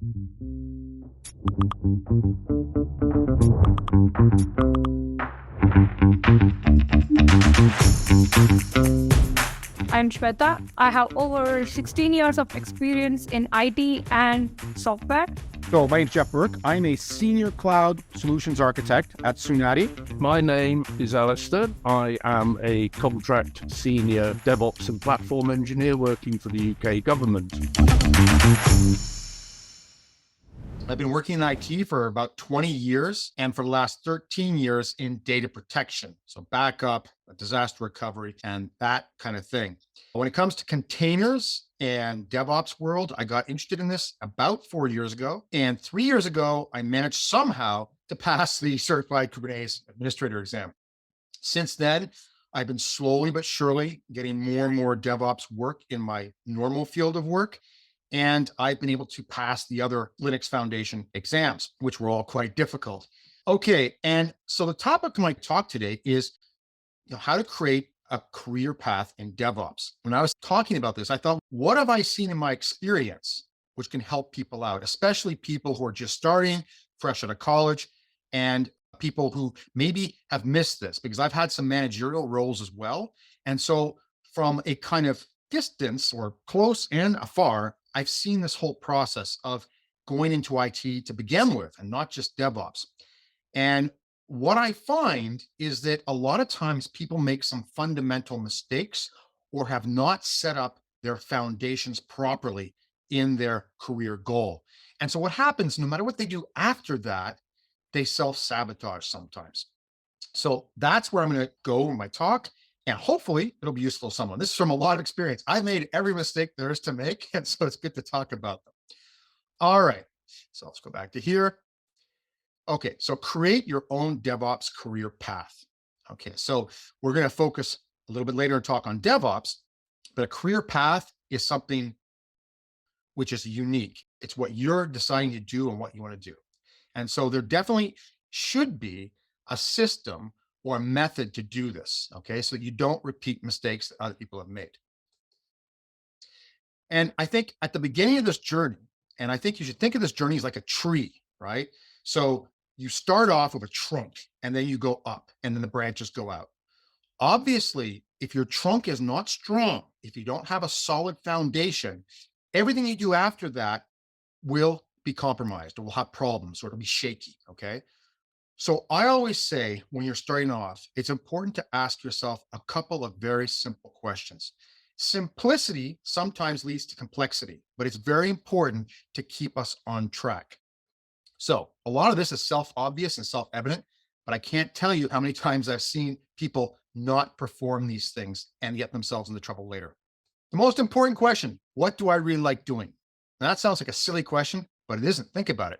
I'm Shweta. I have over 16 years of experience in IT and software. So my name's Geoff Burke. I'm a senior cloud solutions architect at Sunati. My name is Alistair. I am a contract senior DevOps and platform engineer working for the UK government. I've been working in IT for about 20 years, and for the last 13 years in data protection. So backup, disaster recovery, and that kind of thing. When it comes to containers and DevOps world, I got interested in this about 4 years ago. And 3 years ago, I managed somehow to pass the Certified Kubernetes Administrator exam. Since then, I've been slowly but surely getting more and more DevOps work in my normal field of work. And I've been able to pass the other Linux Foundation exams, which were all quite difficult. Okay, and so the topic of my talk today is how to create a career path in DevOps. When I was talking about this, I thought, what have I seen in my experience which can help people out, especially people who are just starting, fresh out of college, and people who maybe have missed this, because I've had some managerial roles as well. And so from a kind of distance or close and afar, I've seen this whole process of going into IT to begin with, and not just DevOps. And what I find is that a lot of times people make some fundamental mistakes or have not set up their foundations properly in their career goal. And so what happens, no matter what they do after that, they self-sabotage sometimes. So that's where I'm going to go in my talk. And hopefully it'll be useful to someone. This is from a lot of experience. I've made every mistake there is to make. And so it's good to talk about them. All right. So let's go back to here. Okay. So create your own DevOps career path. Okay. So we're going to focus a little bit later and talk on DevOps, but a career path is something which is unique. It's what you're deciding to do and what you want to do. And so there definitely should be a system or a method to do this, okay? So you don't repeat mistakes that other people have made. And I think at the beginning of this journey, and I think you should think of this journey as like a tree, right? So you start off with a trunk and then you go up and then the branches go out. Obviously, if your trunk is not strong, if you don't have a solid foundation, everything you do after that will be compromised or will have problems or it'll be shaky, okay? So I always say when you're starting off, it's important to ask yourself a couple of very simple questions. Simplicity sometimes leads to complexity, but it's very important to keep us on track. So a lot of this is self-obvious and self-evident, but I can't tell you how many times I've seen people not perform these things and get themselves into trouble later. The most important question, what do I really like doing? Now, that sounds like a silly question, but it isn't. Think about it.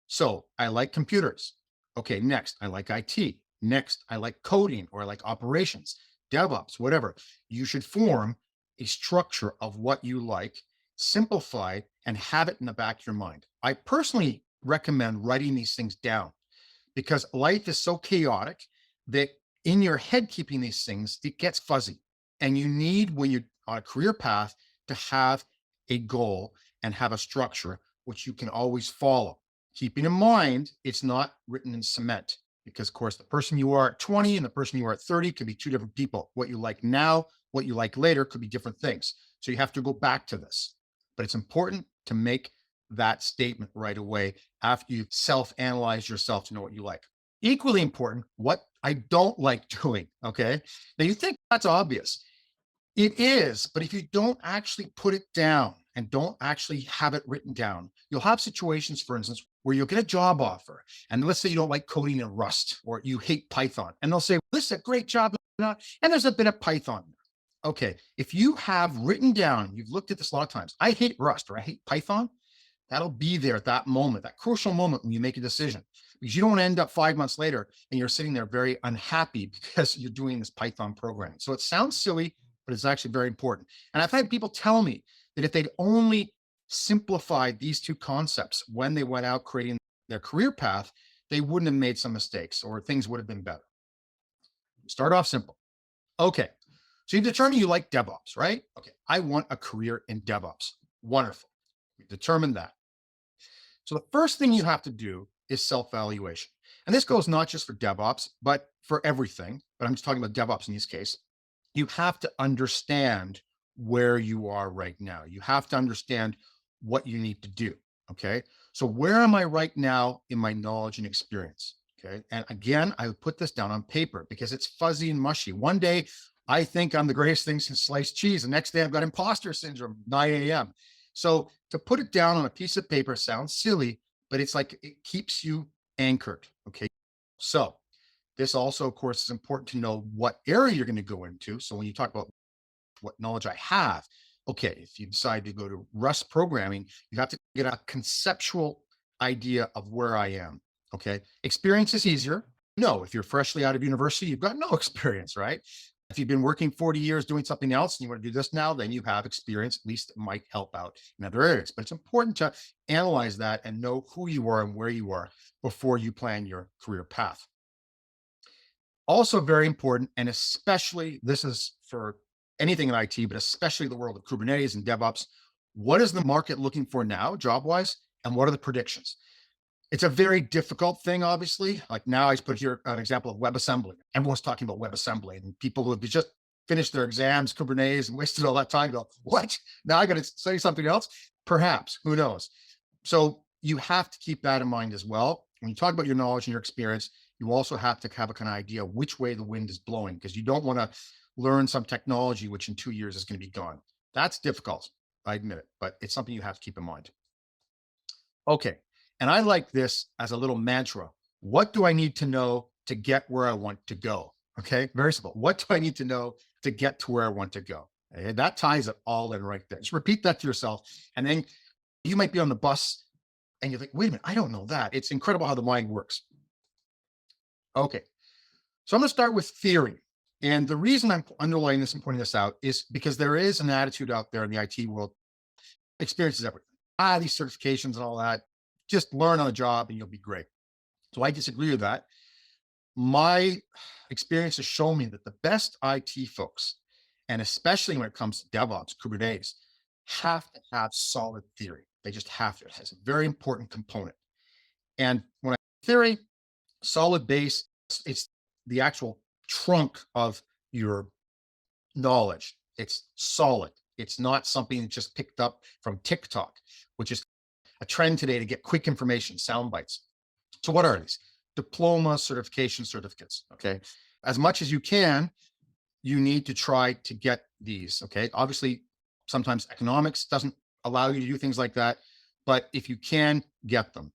So I like computers. Okay, next, I like IT. Next, I like coding or I like operations, DevOps, whatever. You should form a structure of what you like, simplify and have it in the back of your mind. I personally recommend writing these things down because life is so chaotic that in your head keeping these things, it gets fuzzy. And you need, when you're on a career path, to have a goal and have a structure which you can always follow. Keeping in mind, it's not written in cement because, of course, the person you are at 20 and the person you are at 30 could be two different people. What you like now, what you like later could be different things. So you have to go back to this. But it's important to make that statement right away after you've self-analyzed yourself to know what you like. Equally important, what I don't like doing, okay? Now you think that's obvious. It is, but if you don't actually put it down and don't actually have it written down, you'll have situations, for instance, where you'll get a job offer. And let's say you don't like coding in Rust or you hate Python. And they'll say, this is a great job. And there's a bit of Python. Okay, if you have written down, you've looked at this a lot of times, I hate Rust or I hate Python, that'll be there at that moment, that crucial moment when you make a decision. Because you don't want to end up 5 months later and you're sitting there very unhappy because you're doing this Python programming. So it sounds silly, but it's actually very important. And I've had people tell me that if they'd only simplified these two concepts when they went out creating their career path, they wouldn't have made some mistakes or things would have been better. Start off simple. Okay, so you determine you like DevOps, right? Okay, I want a career in DevOps. Wonderful. We determined that. So the first thing you have to do is self-evaluation. And this goes not just for DevOps, but for everything. But I'm just talking about DevOps in this case. You have to understand where you are right now. You have to understand what you need to do. Okay. So where am I right now in my knowledge and experience? Okay. And again, I would put this down on paper because it's fuzzy and mushy. One day I think I'm the greatest thing since sliced cheese. The next day I've got imposter syndrome, 9 a.m. So to put it down on a piece of paper sounds silly, but it's like it keeps you anchored. Okay. So this also, of course, is important to know what area you're going to go into. So when you talk about what knowledge I have, okay, if you decide to go to Rust programming, you have to get a conceptual idea of where I am. Okay. Experience is easier. No, if you're freshly out of university, you've got no experience, right? If you've been working 40 years doing something else and you want to do this now, then you have experience. At least it might help out in other areas. But it's important to analyze that and know who you are and where you are before you plan your career path. Also very important, and especially this is for anything in IT, but especially the world of Kubernetes and DevOps, what is the market looking for now, job-wise, and what are the predictions? It's a very difficult thing, obviously. Like now I just put here an example of WebAssembly. Everyone's talking about WebAssembly, and people who have just finished their exams, Kubernetes, and wasted all that time go, what? Now I got to say something else? Perhaps, who knows? So you have to keep that in mind as well. When you talk about your knowledge and your experience, you also have to have a kind of idea which way the wind is blowing, because you don't want to learn some technology which in 2 years is going to be gone. That's difficult, I admit it, but it's something you have to keep in mind. Okay, and I like this as a little mantra. What do I need to know to get where I want to go? Okay, very simple. What do I need to know to get to where I want to go? Okay, that ties it all in right there. Just repeat that to yourself, and then you might be on the bus and you think, wait a minute, I don't know that. It's incredible how the mind works. Okay, so I'm going to start with theory. And the reason I'm underlining this and pointing this out is because there is an attitude out there in the IT world, experience is everything. These certifications and all that, just learn on the job and you'll be great. So I disagree with that. My experience has shown me that the best IT folks, and especially when it comes to DevOps, Kubernetes, have to have solid theory. They just have to. It has a very important component. And when I theory, solid base, it's the actual trunk of your knowledge. It's solid. It's not something just picked up from TikTok, which is a trend today to get quick information, sound bites. So what are these? Diploma, certification, certificates. Okay. As much as you can, you need to try to get these. Okay. Obviously, sometimes economics doesn't allow you to do things like that, but if you can, get them.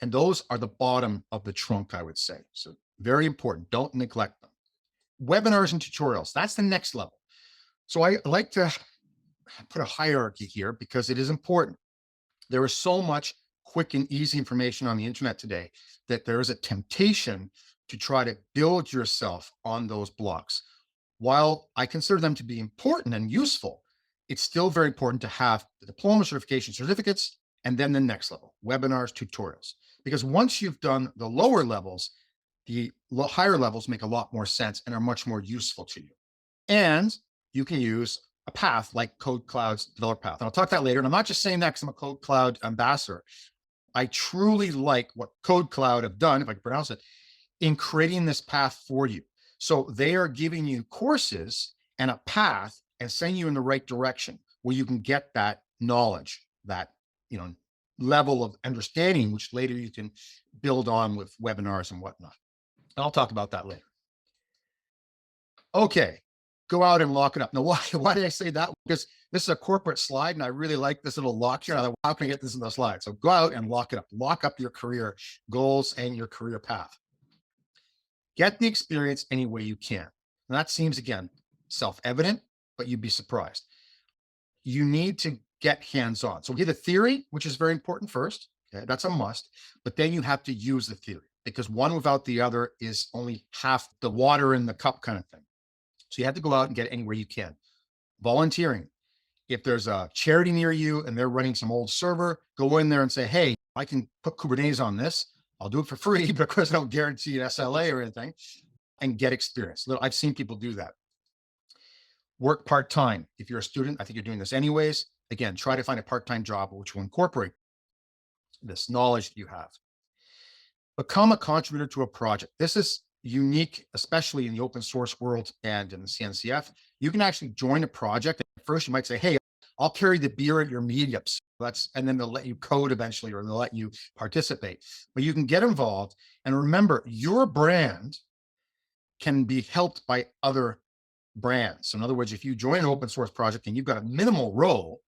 And those are the bottom of the trunk, I would say. So very important. Don't neglect them. Webinars and tutorials. That's the next level. So I like to put a hierarchy here because it is important. There is so much quick and easy information on the internet today that there is a temptation to try to build yourself on those blocks. While I consider them to be important and useful, it's still very important to have the diploma, certification, certificates, and then the next level, webinars, tutorials. Because once you've done the lower levels, the higher levels make a lot more sense and are much more useful to you. And you can use a path like KodeKloud's developer path. And I'll talk that later. And I'm not just saying that because I'm a KodeKloud ambassador. I truly like what KodeKloud have done, if I can pronounce it, in creating this path for you. So they are giving you courses and a path and sending you in the right direction where you can get that knowledge, that level of understanding, which later you can build on with webinars and whatnot. And I'll talk about that later. Okay, go out and lock it up. Now, why did I say that? Because this is a corporate slide, and I really like this little lock here. How can I get this in the slide? So go out and lock it up. Lock up your career goals and your career path. Get the experience any way you can. And that seems, again, self-evident, but you'd be surprised. You need to get hands-on. So we get the theory, which is very important first. Okay, that's a must. But then you have to use the theory because one without the other is only half the water in the cup kind of thing. So you have to go out and get it anywhere you can. Volunteering. If there's a charity near you and they're running some old server, go in there and say, hey, I can put Kubernetes on this. I'll do it for free because I don't guarantee an SLA or anything, and get experience. I've seen people do that. Work part-time. If you're a student, I think you're doing this anyways. Again, try to find a part-time job which will incorporate this knowledge that you have. Become a contributor to a project. This is unique, especially in the open source world and in the CNCF. You can actually join a project. At first, you might say, hey, I'll carry the beer at your meetups. And then they'll let you code eventually, or they'll let you participate. But you can get involved. And remember, your brand can be helped by other brands. So in other words, if you join an open source project and you've got a minimal role,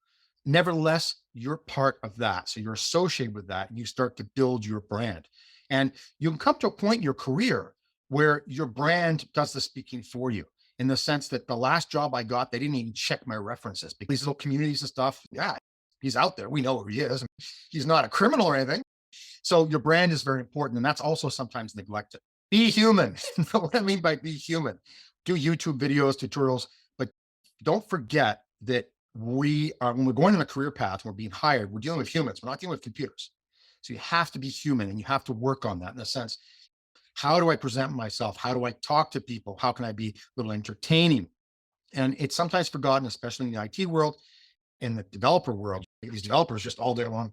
nevertheless, you're part of that. So you're associated with that, and you start to build your brand. And you can come to a point in your career where your brand does the speaking for you, in the sense that the last job I got, they didn't even check my references, because these little communities and stuff, yeah, he's out there. We know who he is. He's not a criminal or anything. So your brand is very important. And that's also sometimes neglected. Be human. What I mean by be human, do YouTube videos, tutorials, but don't forget that we are, when we're going on a career path, and we're being hired, we're dealing with humans. We're not dealing with computers. So you have to be human, and you have to work on that in a sense. How do I present myself? How do I talk to people? How can I be a little entertaining? And it's sometimes forgotten, especially in the IT world, in the developer world. These developers just all day long.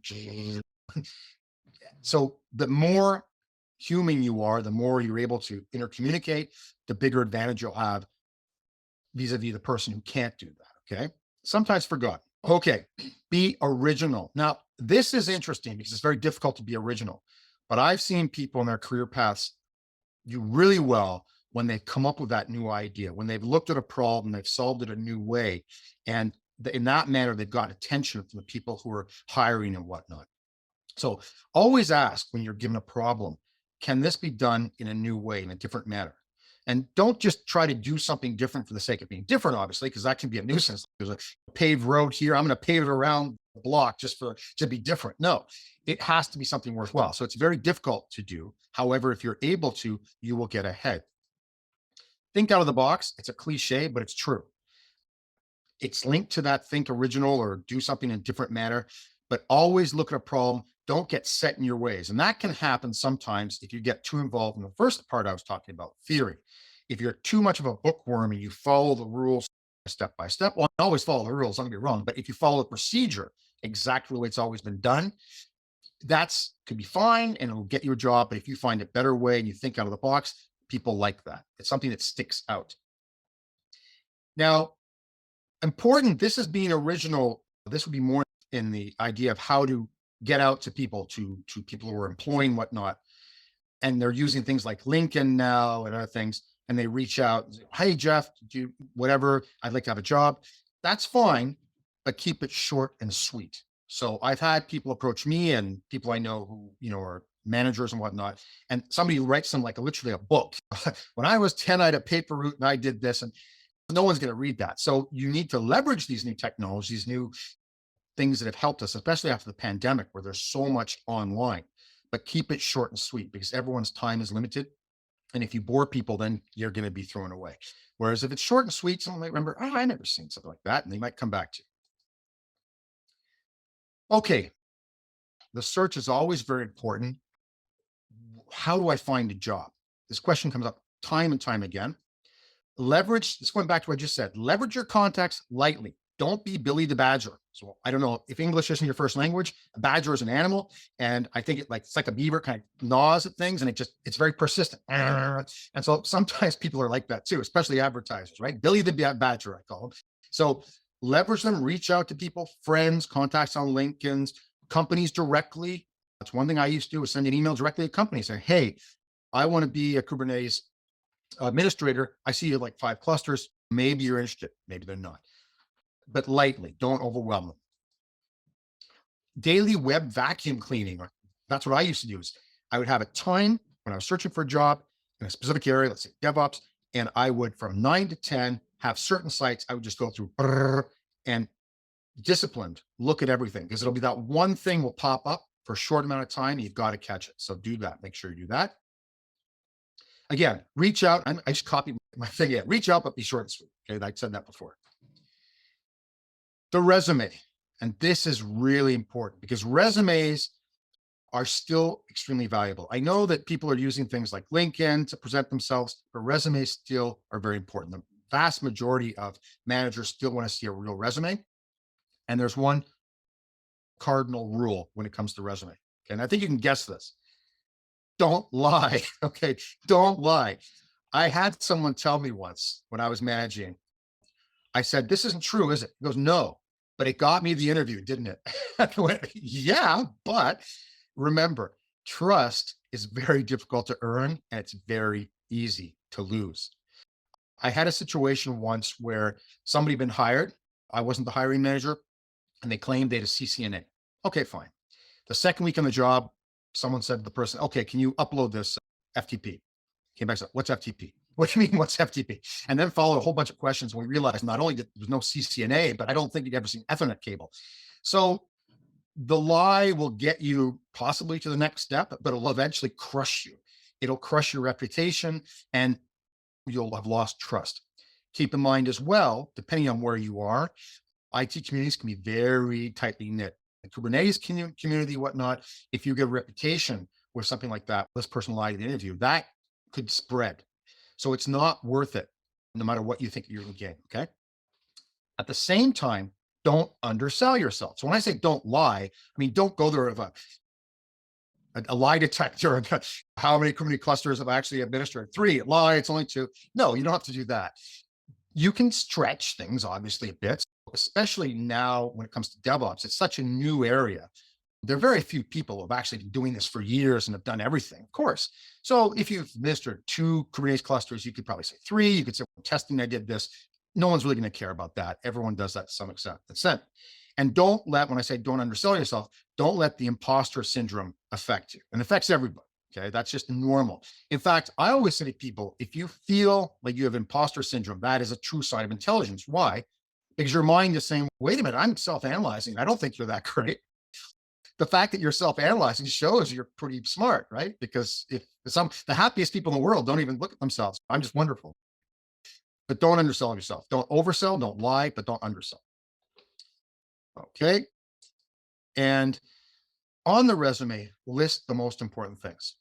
So the more human you are, the more you're able to intercommunicate, the bigger advantage you'll have vis-a-vis the person who can't do that. Okay. Sometimes forgotten. Okay. Be original. Now, this is interesting because it's very difficult to be original, but I've seen people in their career paths do really well when they've come up with that new idea, when they've looked at a problem, they've solved it a new way. And in that manner, they've got attention from the people who are hiring and whatnot. So always ask when you're given a problem, can this be done in a new way, in a different manner? And don't just try to do something different for the sake of being different, obviously, because that can be a nuisance. There's a paved road here. I'm going to pave it around the block just to be different. No, it has to be something worthwhile. So it's very difficult to do. However, if you're able to, you will get ahead. Think out of the box. It's a cliche, but it's true. It's linked to that think original or do something in a different manner, but always look at a problem. Don't get set in your ways. And that can happen sometimes if you get too involved in the first part I was talking about, theory. If you're too much of a bookworm and you follow the rules step by step, well, I always follow the rules, don't get me wrong, but if you follow the procedure exactly the way it's always been done, that's could be fine and it'll get you a job. But if you find a better way and you think out of the box, people like that. It's something that sticks out. Now, important, this is being original. This would be more in the idea of how to get out to people who are employing whatnot. And they're using things like LinkedIn now and other things. And they reach out and say, hey, Geoff, do whatever, I'd like to have a job. That's fine, but keep it short and sweet. So I've had people approach me and people I know who, are managers and whatnot. And somebody writes them like literally a book. When I was 10, I had a paper route and I did this, and no one's going to read that. So you need to leverage these new technologies, new things that have helped us, especially after the pandemic, where there's so much online, but keep it short and sweet because everyone's time is limited. And if you bore people, then you're going to be thrown away. Whereas if it's short and sweet, someone might remember, oh, I never seen something like that. And they might come back to you. Okay. The search is always very important. How do I find a job? This question comes up time and time again. Leverage, this going back to what I just said, leverage your contacts lightly. Don't be Billy the Badger. So I don't know if English isn't your first language. A badger is an animal, and I think it's like a beaver, kind of gnaws at things, and it's very persistent. And so sometimes people are like that too, especially advertisers, right? Billy the Badger, I call them. So leverage them, reach out to people, friends, contacts on LinkedIn, companies directly. That's one thing I used to do, was send an email directly to companies, say, hey, I want to be a Kubernetes administrator. I see you like 5 clusters. Maybe you're interested. Maybe they're not. But lightly, don't overwhelm them. Daily web vacuum cleaning. That's what I used to do. Is I would have a time when I was searching for a job in a specific area, let's say DevOps, and I would, from 9 to 10, have certain sites I would just go through and disciplined look at everything, because it'll be that one thing will pop up for a short amount of time. You've got to catch it. So do that. Make sure you do that. Again, reach out. I just copied my thing. Yeah, reach out, but be short and sweet. Okay, I said that before. The resume. And this is really important because resumes are still extremely valuable. I know that people are using things like LinkedIn to present themselves, but resumes still are very important. The vast majority of managers still want to see a real resume. And there's one cardinal rule when it comes to resume. Okay, and I think you can guess this. Don't lie. Okay, don't lie. I had someone tell me once when I was managing, I said, "This isn't true, is it?" He goes, "No, but it got me the interview, didn't it?" I went, "Yeah, but remember, trust is very difficult to earn and it's very easy to lose." I had a situation once where somebody had been hired. I wasn't the hiring manager, and they claimed they had a CCNA. Okay, fine. The second week on the job, someone said to the person, "Okay, can you upload this FTP?" Came back and said, "What's FTP?" "What do you mean, what's FTP?" And then followed a whole bunch of questions. And we realized not only that there was no CCNA, but I don't think you'd ever seen Ethernet cable. So the lie will get you possibly to the next step, but it'll eventually crush you. It'll crush your reputation and you'll have lost trust. Keep in mind as well, depending on where you are, IT communities can be very tightly knit. The Kubernetes community, whatnot, if you get a reputation with something like that, this person lied in the interview, that could spread. So it's not worth it, no matter what you think you're going to gain. Okay. At the same time, don't undersell yourself. So when I say don't lie, I mean, don't go there with a lie detector. How many Kubernetes clusters have I actually administered? 3. Lie, it's only 2. No, you don't have to do that. You can stretch things obviously a bit, especially now when it comes to DevOps. It's such a new area. There are very few people who have actually been doing this for years and have done everything, of course. So if you've administered 2 Kubernetes clusters, you could probably say 3. You could say, well, testing, I did this. No one's really going to care about that. Everyone does that to some extent. And don't let, when I say don't undersell yourself, don't let the imposter syndrome affect you. And it affects everybody. Okay, that's just normal. In fact, I always say to people, if you feel like you have imposter syndrome, that is a true sign of intelligence. Why? Because your mind is saying, wait a minute, I'm self-analyzing. I don't think you're that great. The fact that you're self-analyzing shows you're pretty smart, right? Because if the happiest people in the world don't even look at themselves, I'm just wonderful. But don't undersell yourself. Don't oversell, don't lie, but don't undersell. Okay. And on the resume, list the most important things.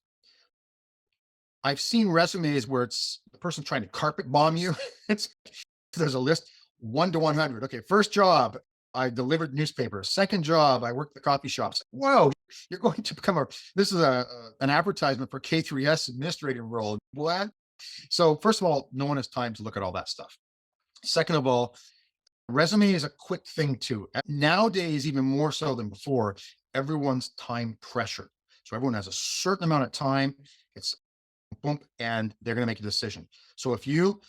I've seen resumes where it's the person trying to carpet bomb you. There's a list 1 to 100. Okay, first job, I delivered newspapers. Second job, I worked the coffee shops. Whoa, you're going to become this is an advertisement for K3S administrative role. What? So first of all, no one has time to look at all that stuff. Second of all, resume is a quick thing too. Nowadays, even more so than before, everyone's time pressured. So everyone has a certain amount of time. It's boom, and they're going to make a decision. So if you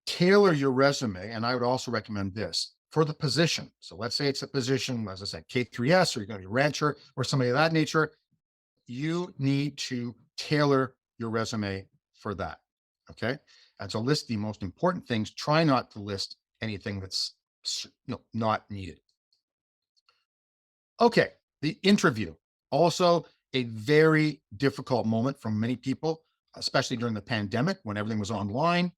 tailor your resume, and I would also recommend this for the position. So let's say it's a position, as I said, K3S, or you're going to be a rancher or somebody of that nature. You need to tailor your resume for that. Okay. And so list the most important things. Try not to list anything that's not needed. Okay. The interview, also a very difficult moment for many people, especially during the pandemic when everything was online.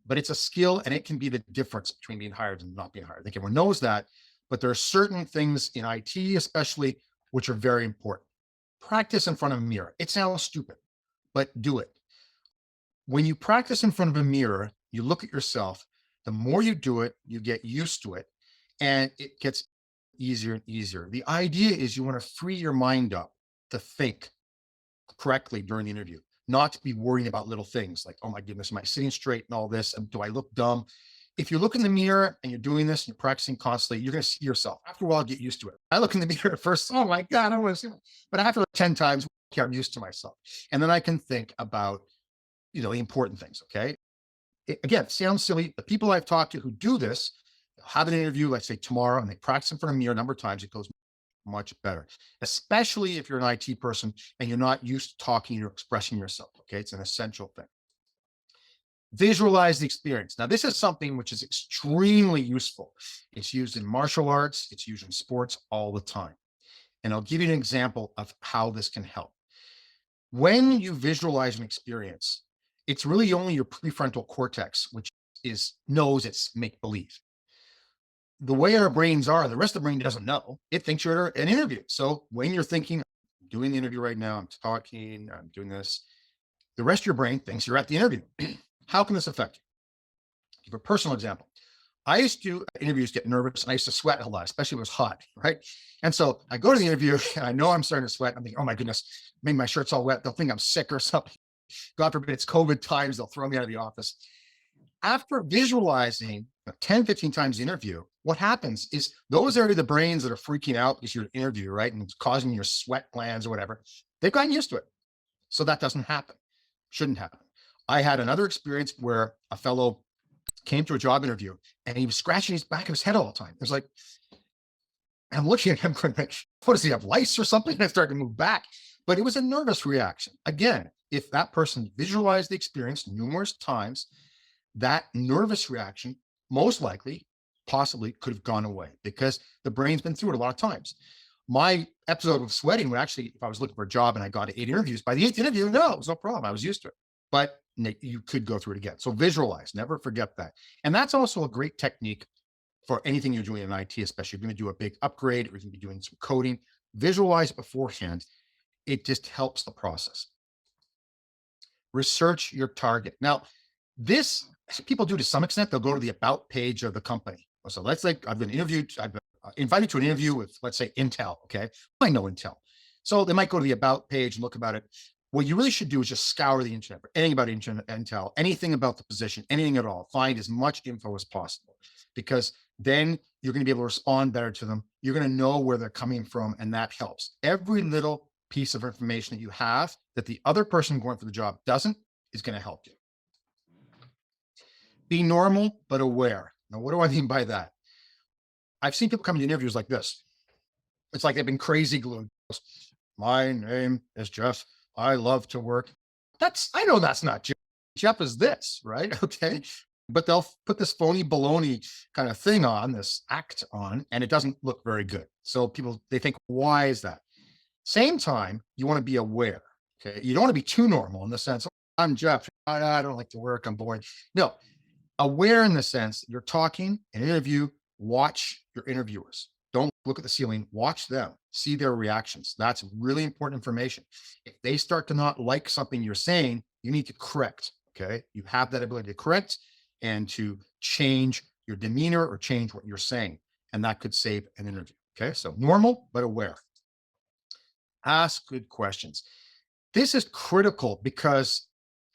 But it's a skill and it can be the difference between being hired and not being hired. I think everyone knows that, but there are certain things in IT, especially, which are very important. Practice in front of a mirror. It sounds stupid, but do it. When you practice in front of a mirror, you look at yourself. The more you do it, you get used to it, and it gets easier and easier. The idea is you want to free your mind up to think correctly during the interview, not to be worrying about little things like, oh my goodness, am I sitting straight and all this? And do I look dumb? If you look in the mirror and you're doing this and you're practicing constantly, you're going to see yourself. After a while, get used to it. I look in the mirror at first, oh my God, I don't want to see it. But after 10 times, I'm used to myself. And then I can think about, the important things. Okay. Again, it sounds silly. The people I've talked to who do this have an interview, let's say tomorrow, and they practice in front of a mirror a number of times. It goes much better, especially if you're an IT person and you're not used to talking or expressing yourself. Okay. It's an essential thing. Visualize the experience. Now, this is something which is extremely useful. It's used in martial arts. It's used in sports all the time. And I'll give you an example of how this can help. When you visualize an experience, it's really only your prefrontal cortex, which knows it's make-believe. The way our brains are, the rest of the brain doesn't know. It thinks you're at an interview. So when you're thinking, I'm doing the interview right now, I'm talking, I'm doing this, the rest of your brain thinks you're at the interview. How can this affect you? Give a personal example. I used to interviews get nervous and I used to sweat a lot, especially if it was hot, right? And so I go to the interview and I know I'm starting to sweat. I'm thinking, oh my goodness, maybe my shirt's all wet. They'll think I'm sick or something. God forbid it's COVID times, they'll throw me out of the office. After visualizing 10, 15 times the interview, what happens is those are the brains that are freaking out because you're an interview, right? And it's causing your sweat glands or whatever. They've gotten used to it. So that doesn't happen. Shouldn't happen. I had another experience where a fellow came to a job interview and he was scratching his back of his head all the time. It was like, I'm looking at him going, what does he have, lice or something? And I started to move back. But it was a nervous reaction. Again, if that person visualized the experience numerous times, that nervous reaction most likely, possibly could have gone away because the brain's been through it a lot of times. My episode of sweating would actually, if I was looking for a job and I got 8 interviews, by the 8th interview, no, it was no problem. I was used to it. But you could go through it again. So visualize, never forget that. And that's also a great technique for anything you're doing in IT, especially if you're going to do a big upgrade or you're going to be doing some coding. Visualize beforehand. It just helps the process. Research your target. Now, this people do to some extent. They'll go to the about page of the company. So let's say I've been invited to an interview with, let's say, Intel. Okay, I know Intel. So they might go to the about page and look about it. What you really should do is just scour the internet for anything about Intel, anything about the position, anything at all. Find as much info as possible, because then you're going to be able to respond better to them. You're going to know where they're coming from, and that helps. Every little piece of information that you have that the other person going for the job doesn't is going to help you. Be normal, but aware. Now, what do I mean by that? I've seen people come to interviews like this. It's like they've been crazy glued. My name is Geoff. I love to work. I know that's not Geoff. Geoff is this, right? Okay. But they'll put this phony baloney kind of thing on, this act on, and it doesn't look very good. So people, they think, why is that? Same time, you want to be aware. Okay. You don't want to be too normal in the sense, I'm Geoff. I don't like to work. I'm boring. No, aware in the sense that you're talking, an interview, watch your interviewers. Don't look at the ceiling, watch them, see their reactions. That's really important information. If they start to not like something you're saying, you need to correct, okay? You have that ability to correct and to change your demeanor or change what you're saying. And that could save an interview, okay? So normal, but aware. Ask good questions. This is critical because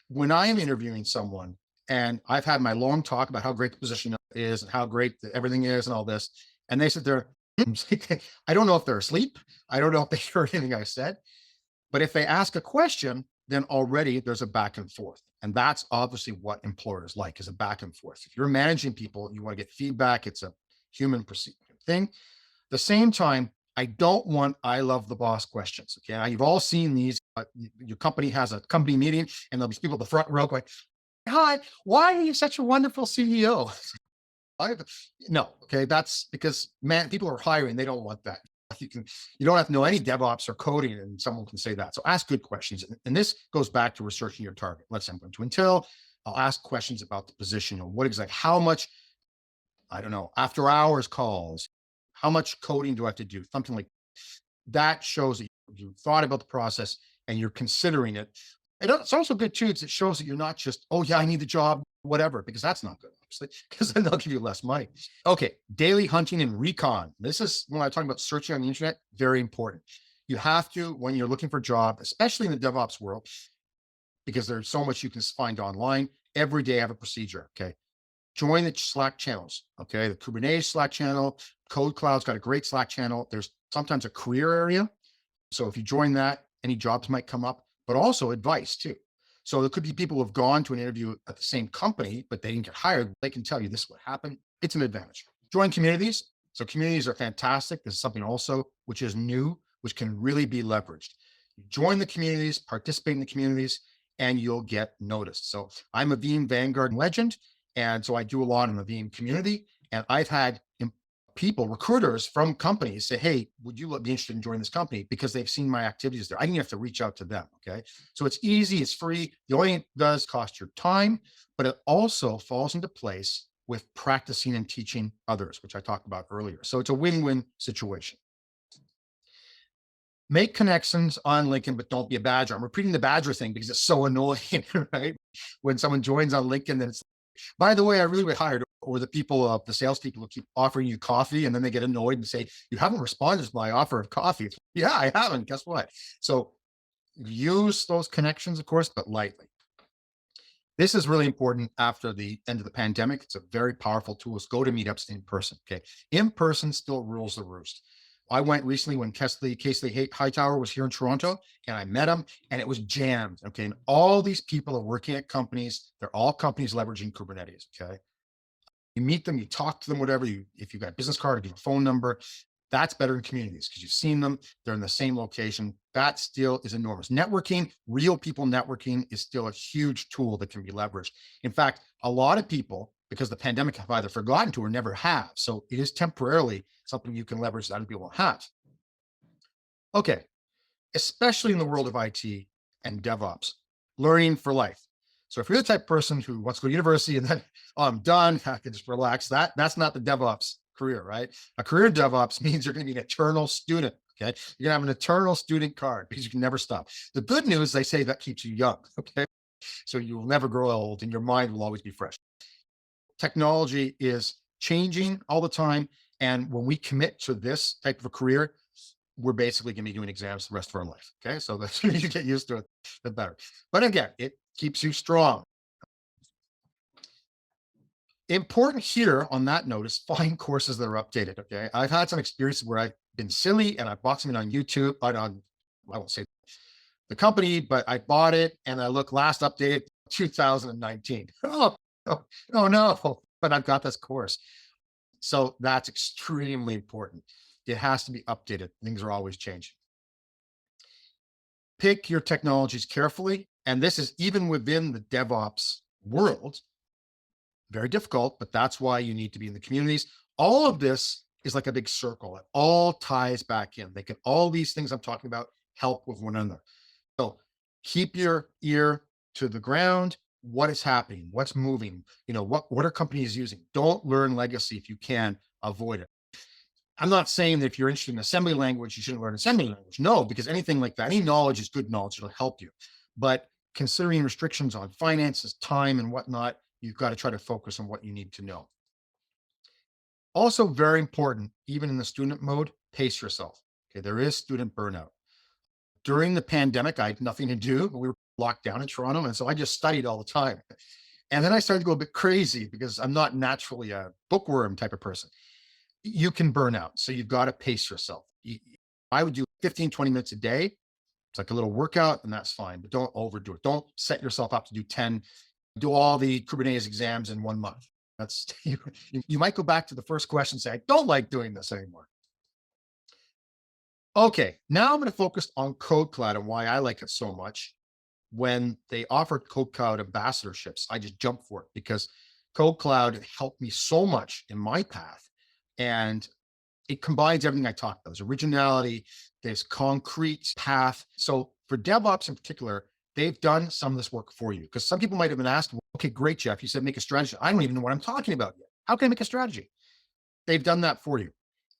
when I am interviewing someone and I've had my long talk about how great the position is and how great everything is and all this, and they sit there, I don't know if they're asleep. I don't know if they heard anything I said, but if they ask a question, then already there's a back and forth. And that's obviously what employers like, is a back and forth. If you're managing people, you want to get feedback. It's a human thing. At the same time, I don't want I love the boss questions. Okay. You've all seen these. Your company has a company meeting and there'll be people at the front row going, hi, why are you such a wonderful CEO? No, okay, that's because people are hiring, they don't want that. You don't have to know any DevOps or coding and someone can say that. So ask good questions. And this goes back to researching your target. Let's say I'm going to Intel, I'll ask questions about the position, what exactly, how much, I don't know, after hours calls, how much coding do I have to do? Something like that shows that you thought about the process and you're considering it. It's also good too, because it shows that you're not just, oh yeah, I need the job, whatever, because that's not good, obviously, because then they'll give you less money. Okay, daily hunting and recon. This is when I'm talking about searching on the internet, very important. You have to, when you're looking for a job, especially in the DevOps world, because there's so much you can find online, every day I have a procedure, okay? Join the Slack channels, okay? The Kubernetes Slack channel, KodeKloud's got a great Slack channel. There's sometimes a career area. So if you join that, any jobs might come up, but also advice too. So there could be people who have gone to an interview at the same company, but they didn't get hired. They can tell you this is what happened. It's an advantage. Join communities. So communities are fantastic. This is something also which is new, which can really be leveraged. Join the communities, participate in the communities, and you'll get noticed. So I'm a Veeam Vanguard legend. And so I do a lot in the Veeam community. And I've had people, recruiters from companies say, hey, would you be interested in joining this company? Because they've seen my activities there. I didn't have to reach out to them, okay? So it's easy, it's free. The only thing it does cost your time, but it also falls into place with practicing and teaching others, which I talked about earlier. So it's a win-win situation. Make connections on LinkedIn, but don't be a badger. I'm repeating the badger thing because it's so annoying, right? When someone joins on LinkedIn, then it's By the way, I really hired, or the people, the salespeople who keep offering you coffee and then they get annoyed and say, you haven't responded to my offer of coffee. Yeah, I haven't. Guess what? So use those connections, of course, but lightly. This is really important after the end of the pandemic. It's a very powerful tool. Is go to meetups in person. Okay. In person still rules the roost. I went recently when Casey Hightower was here in Toronto and I met him and it was jammed. Okay. And all these people are working at companies. They're all companies leveraging Kubernetes. Okay. You meet them, you talk to them, whatever if you've got a business card or a phone number, that's better in communities because you've seen them, they're in the same location. That still is enormous. Networking, real people networking is still a huge tool that can be leveraged. In fact, a lot of people, because the pandemic, have either forgotten to or never have. So it is temporarily something you can leverage that other people have. Okay, especially in the world of IT and DevOps, learning for life. So if you're the type of person who wants to go to university and then, oh, I'm done, I can just relax, that's not the DevOps career, right? A career in DevOps means you're going to be an eternal student. Okay. You're going to have an eternal student card because you can never stop. The good news, they say that keeps you young. Okay. So you will never grow old and your mind will always be fresh. Technology is changing all the time. And when we commit to this type of a career, we're basically going to be doing exams the rest of our life. Okay. So the sooner you get used to it, the better. But again, it keeps you strong. Important here on that note is find courses that are updated. Okay. I've had some experiences where I've been silly and I bought something on YouTube, but I won't say the company, but I bought it and I look last updated 2019. Oh, no, but I've got this course. So that's extremely important. It has to be updated. Things are always changing. Pick your technologies carefully. And this is even within the DevOps world. Very difficult, but that's why you need to be in the communities. All of this is like a big circle. It all ties back in. All these things I'm talking about help with one another. So keep your ear to the ground. What is happening? What's moving? What are companies using? Don't learn legacy if you can avoid it. I'm not saying that if you're interested in assembly language, you shouldn't learn assembly language. No, because anything like that, any knowledge is good knowledge. It'll help you. But considering restrictions on finances, time, and whatnot, you've got to try to focus on what you need to know. Also very important, even in the student mode, pace yourself. Okay, there is student burnout. During the pandemic, I had nothing to do. We were locked down in Toronto, and so I just studied all the time. And then I started to go a bit crazy because I'm not naturally a bookworm type of person. You can burn out, so you've got to pace yourself. I would do 15, 20 minutes a day. It's like a little workout, and that's fine, but don't overdo it. Don't set yourself up to do 10, do all the Kubernetes exams in 1 month. That's you might go back to the first question and say, I don't like doing this anymore. Okay, now I'm going to focus on KodeKloud and why I like it so much. When they offered KodeKloud ambassadorships, I just jumped for it because KodeKloud helped me so much in my path. And it combines everything I talked about. There's originality, there's concrete path. So for DevOps in particular, they've done some of this work for you because some people might have been asked, well, okay, great, Geoff, you said make a strategy. I don't even know what I'm talking about yet. How can I make a strategy? They've done that for you.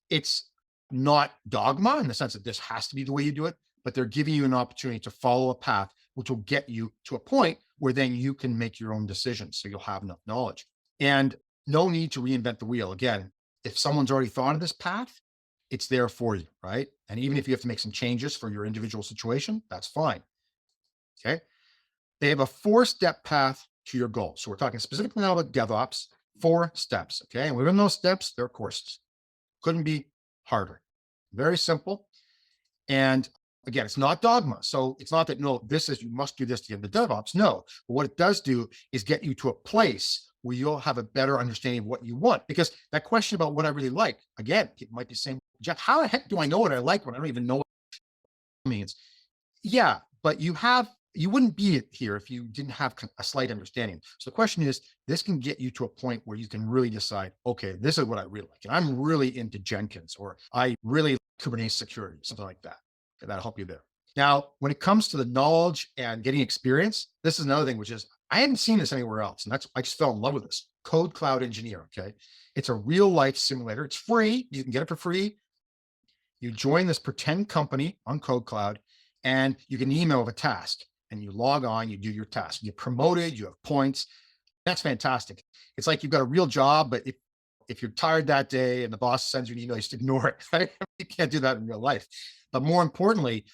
It's not dogma in the sense that this has to be the way you do it, but they're giving you an opportunity to follow a path, which will get you to a point where then you can make your own decisions. So you'll have enough knowledge and no need to reinvent the wheel. Again, if someone's already thought of this path, it's there for you, right? And even if you have to make some changes for your individual situation, that's fine. Okay. They have a 4-step path to your goal. So we're talking specifically now about DevOps, 4 steps. Okay. And within those steps, there are courses. Couldn't be harder. Very simple. And again, it's not dogma. So it's not that, no, this is, you must do this to get into DevOps. No, but what it does do is get you to a place where you'll have a better understanding of what you want. Because that question about what I really like, again, it might be saying, Geoff, how the heck do I know what I like when I don't even know what it means? Yeah, but you wouldn't be here if you didn't have a slight understanding. So the question is, this can get you to a point where you can really decide, okay, this is what I really like. And I'm really into Jenkins, or I really like Kubernetes security, something like that. Okay, that'll help you there. Now, when it comes to the knowledge and getting experience, this is another thing, which is, I hadn't seen this anywhere else. And I just fell in love with this. KodeKloud Engineer, okay? It's a real life simulator. It's free. You can get it for free. You join this pretend company on KodeKloud and you get an email of a task and you log on, you do your task. You get promoted, you have points. That's fantastic. It's like you've got a real job, but if you're tired that day and the boss sends you an email, you just ignore it. Right? You can't do that in real life. But more importantly,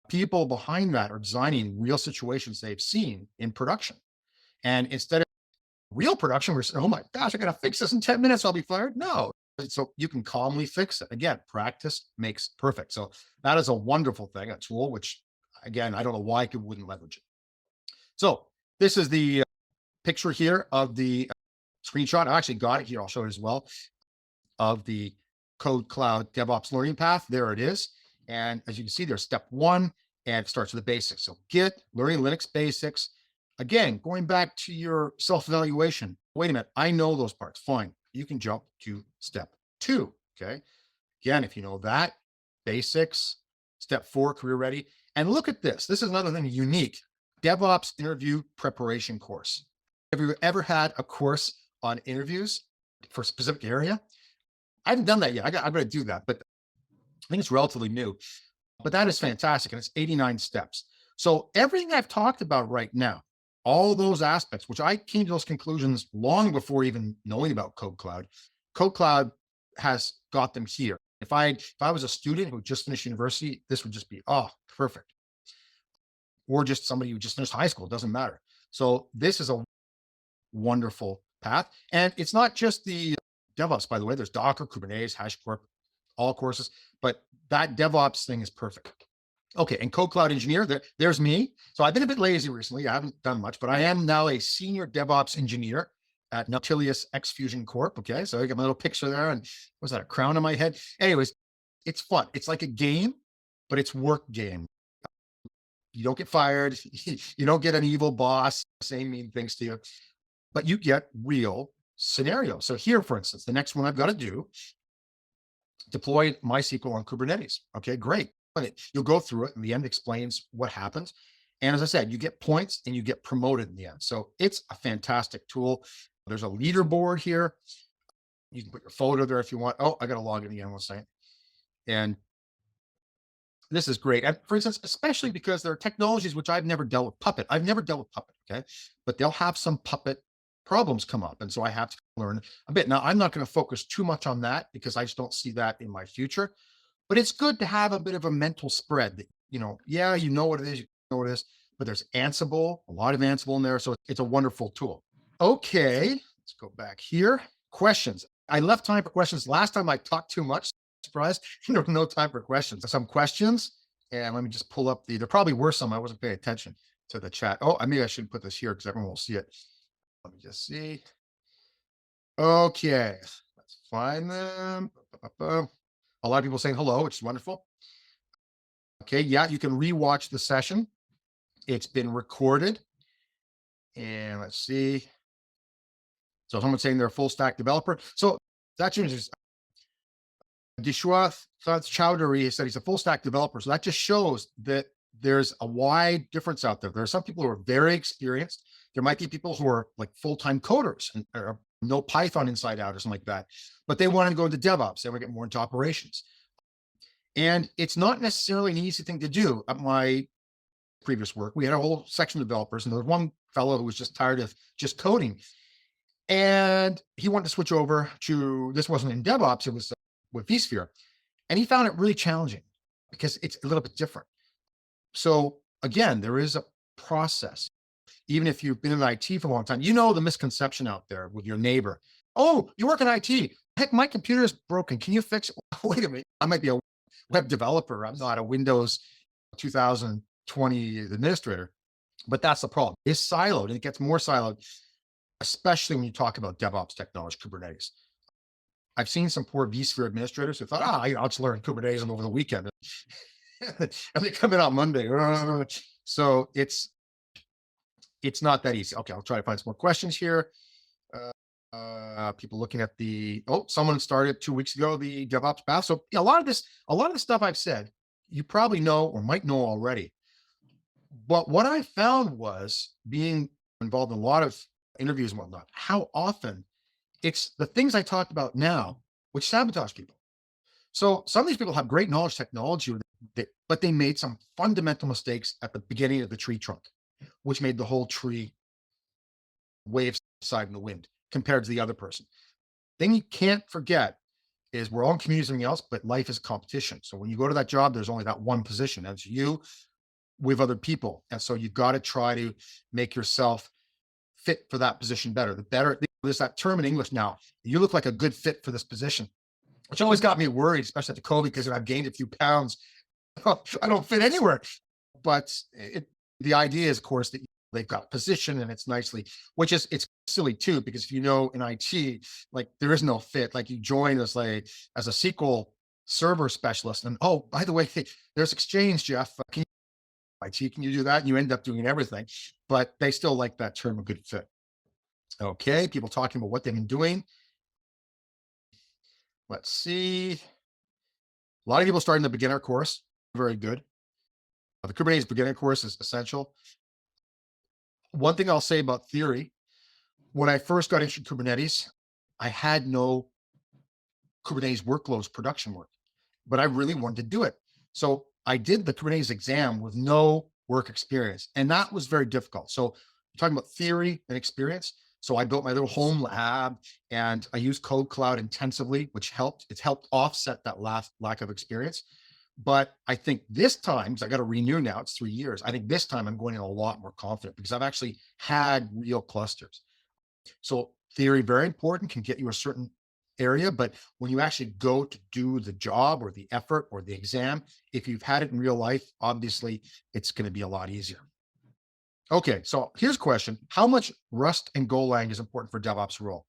people behind that are designing real situations they've seen in production. And instead of real production, we're saying, oh my gosh, I got to fix this in 10 minutes, I'll be fired. No. So you can calmly fix it. Again, practice makes perfect. So that is a wonderful thing, a tool, which again, I don't know why people wouldn't leverage it. So this is the picture here of the screenshot. I actually got it here. I'll show it as well, of the KodeKloud DevOps learning path. There it is. And as you can see, there's step one, and it starts with the basics. So Git, learning Linux basics. Again, going back to your self-evaluation. Wait a minute, I know those parts. Fine. You can jump to step two. Okay. Again, if you know that, basics, step four, career ready. And look at this. This is another thing unique. DevOps interview preparation course. Have you ever had a course on interviews for a specific area? I haven't done that yet. I'm going to do that, but I think it's relatively new. But that is fantastic, and it's 89 steps. So everything I've talked about right now, all those aspects, which I came to those conclusions long before even knowing about KodeKloud, KodeKloud has got them here. If I was a student who just finished university, this would just be, oh, perfect. Or just somebody who just finished high school, it doesn't matter. So this is a wonderful path. And it's not just the DevOps, by the way. There's Docker, Kubernetes, HashiCorp, all courses, but that DevOps thing is perfect. Okay, and KodeKloud engineer, there's me. So I've been a bit lazy recently. I haven't done much, but I am now a senior DevOps engineer at Nautilus Xfusion Corp. Okay, so I got my little picture there, and was that a crown on my head? Anyways, it's fun. It's like a game, but it's work game. You don't get fired. You don't get an evil boss saying mean things to you, but you get real scenarios. So here, for instance, the next one I've got to do, deploy MySQL on Kubernetes. Okay, great. You'll go through it, and the end explains what happens. And as I said, you get points and you get promoted in the end. So it's a fantastic tool. There's a leaderboard here. You can put your photo there if you want. Oh, I got to log in again one second. And this is great. And for instance, especially because there are technologies which I've never dealt with. Puppet. I've never dealt with Puppet. Okay. But they'll have some Puppet problems come up. And so I have to learn a bit. Now, I'm not going to focus too much on that because I just don't see that in my future. But it's good to have a bit of a mental spread that, yeah, you know what it is, but there's Ansible, a lot of Ansible in there. So it's a wonderful tool. Okay, let's go back here. Questions. I left time for questions. Last time I talked too much, surprised, there was no time for questions. Some questions, and let me just pull up there probably were some. I wasn't paying attention to the chat. Oh, maybe I should put this here because everyone will see it. Let me just see. Okay, let's find them. A lot of people saying hello, which is wonderful. Okay, yeah, you can rewatch the session. It's been recorded. And let's see. So someone's saying they're a full stack developer. So that's interesting. Dishwath Chowdhury said he's a full stack developer. So that just shows that there's a wide difference out there. There are some people who are very experienced. There might be people who are like full-time coders and know Python inside out or something like that, but they want to go into DevOps. They want to get more into operations. And it's not necessarily an easy thing to do. At my previous work, we had a whole section of developers, and there was one fellow who was just tired of just coding. And he wanted to switch over to, this wasn't in DevOps, it was with vSphere. And he found it really challenging because it's a little bit different. So again, there is a process. Even if you've been in IT for a long time, the misconception out there with your neighbor. Oh, you work in IT. Heck, my computer is broken. Can you fix it? Wait a minute. I might be a web developer. I'm not a Windows 2020 administrator. But that's the problem. It's siloed, and it gets more siloed, especially when you talk about DevOps technology, Kubernetes. I've seen some poor vSphere administrators who thought, I'll just learn Kubernetes over the weekend. And they come in on Monday. So it's not that easy. Okay, I'll try to find some more questions here. People looking at someone started 2 weeks ago, the DevOps path. So a lot of the stuff I've said, you probably know or might know already. But what I found was, being involved in a lot of interviews and whatnot, how often it's the things I talked about now, which sabotage people. So some of these people have great knowledge technology, but they made some fundamental mistakes at the beginning of the tree trunk, which made the whole tree wave side in the wind compared to the other person. Thing you can't forget is we're all in communities and everything else, but life is competition. So when you go to that job, there's only that one position. That's you with other people. And so you've got to try to make yourself fit for that position better. The better, there's that term in English now, you look like a good fit for this position, which always got me worried, especially after COVID, because I've gained a few pounds. I don't fit anywhere. But the idea is, of course, that they've got position and it's nicely, which is, it's silly too, because if you know in IT, like there is no fit. Like you join as a SQL server specialist, and oh, by the way, there's Exchange, Geoff. Can you do that? And you end up doing everything, but they still like that term, a good fit. Okay, people talking about what they've been doing. Let's see. A lot of people starting the beginner course. Very good. The Kubernetes beginner course is essential. One thing I'll say about theory, when I first got into Kubernetes, I had no Kubernetes workloads production work, but I really wanted to do it. So I did the Kubernetes exam with no work experience, and that was very difficult. So you're talking about theory and experience. So I built my little home lab and I used KodeKloud intensively, which helped. It's helped offset that lack of experience. But I think this time, because I got to renew now, it's 3 years. I think this time I'm going in a lot more confident because I've actually had real clusters. So theory, very important, can get you a certain area, but when you actually go to do the job or the effort or the exam, if you've had it in real life, obviously it's going to be a lot easier. Okay, so here's a question. How much Rust and Golang is important for DevOps role?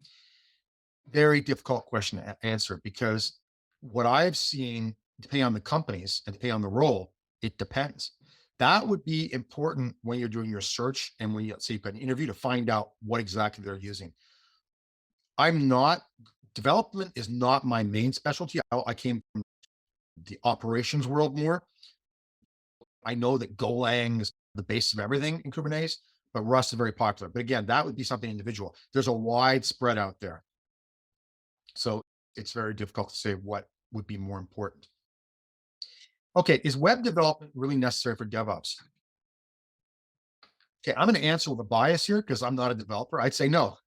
Very difficult question to answer, because what I've seen, depending on the companies and depending on the role, it depends. That would be important when you're doing your search and when you say you've got an interview to find out what exactly they're using. Development is not my main specialty. I came from the operations world more. I know that Golang is the base of everything in Kubernetes, but Rust is very popular. But again, that would be something individual. There's a wide spread out there. So it's very difficult to say what would be more important. Okay, is web development really necessary for DevOps? Okay, I'm going to answer with a bias here because I'm not a developer. I'd say no.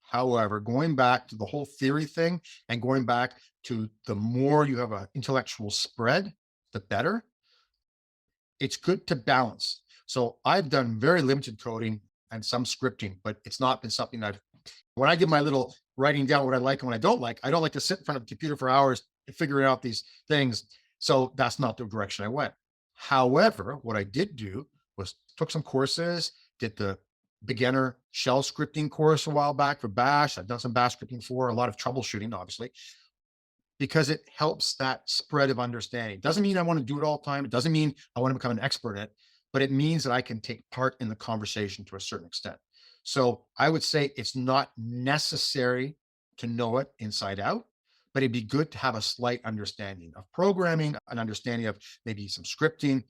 However, going back to the whole theory thing and going back to the more you have an intellectual spread, the better. It's good to balance. So I've done very limited coding and some scripting, but it's not been something when I give my little writing down what I like and what I don't like to sit in front of a computer for hours figuring out these things. So that's not the direction I went. However, what I did do was took some courses, did the beginner shell scripting course a while back for Bash. I've done some Bash scripting before, a lot of troubleshooting, obviously, because it helps that spread of understanding. Doesn't mean I want to do it all the time. It doesn't mean I want to become an expert in it, but it means that I can take part in the conversation to a certain extent. So I would say it's not necessary to know it inside out, but it'd be good to have a slight understanding of programming, an understanding of maybe some scripting.